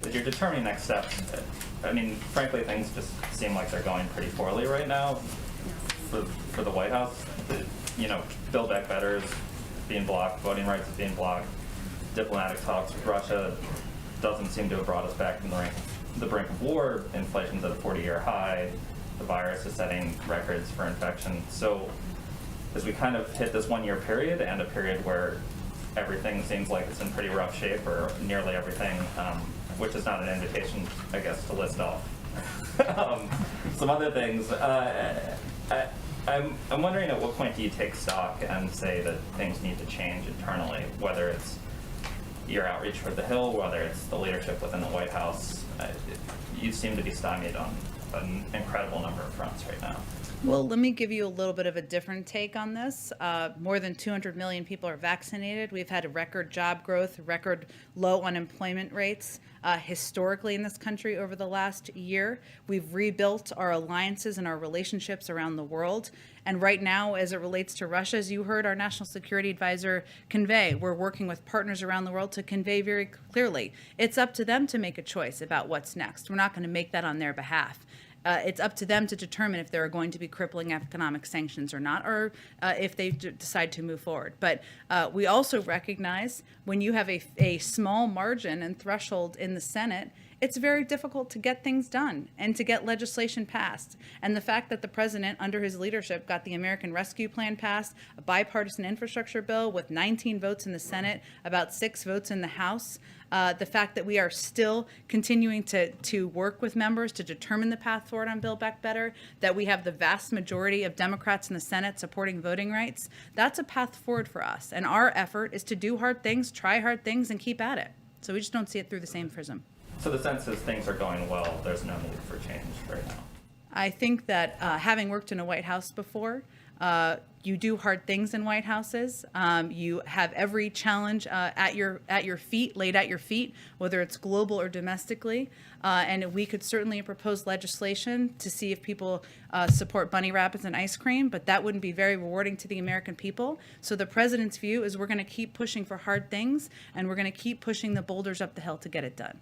as you're determining next steps, I mean, frankly, things just seem like they're going pretty poorly right now for the White House. Build Back Better is being blocked, voting rights is being blocked, diplomatic talks with Russia doesn't seem to have brought us back from the brink of war. Inflation's at a 40-year high. The virus is setting records for infection. So as we kind of hit this 1-year period and a period where everything seems like it's in pretty rough shape, or nearly everything, which is not an invitation, I guess, to list off some other things. I'm wondering, at what point do you take stock and say that things need to change internally, whether it's your outreach for the Hill, whether it's the leadership within the White House? You seem to be stymied on an incredible number of fronts right now. Well, let me give you a little bit of a different take on this. More than 200 million people are vaccinated. We've had a record job growth, record low unemployment rates historically in this country over the last year. We've rebuilt our alliances and our relationships around the world. And right now, as it relates to Russia, as you heard our national security advisor convey, we're working with partners around the world to convey very clearly. It's up to them to make a choice about what's next. We're not going to make that on their behalf. It's up to them to determine if there are going to be crippling economic sanctions or not, or if they decide to move forward. But we also recognize when you have a small margin and threshold in the Senate, it's very difficult to get things done and to get legislation passed. And the fact that the president, under his leadership, got the American Rescue Plan passed, a bipartisan infrastructure bill with 19 votes in the Senate, about 6 votes in the House, the fact that we are still continuing to work with members to determine the path forward on Build Back Better, that we have the vast majority of Democrats in the Senate supporting voting rights, that's a path forward for us. And our effort is to do hard things, try hard things, and keep at it. So we just don't see it through the same prism. So the sense is things are going well, there's no need for change right now. I think that having worked in a White House before, you do hard things in White Houses. You have every challenge at your feet, laid at your feet, whether it's global or domestically. And we could certainly propose legislation to see if people support bunny rabbits and ice cream, but that wouldn't be very rewarding to the American people. So the president's view is we're going to keep pushing for hard things, and we're going to keep pushing the boulders up the hill to get it done.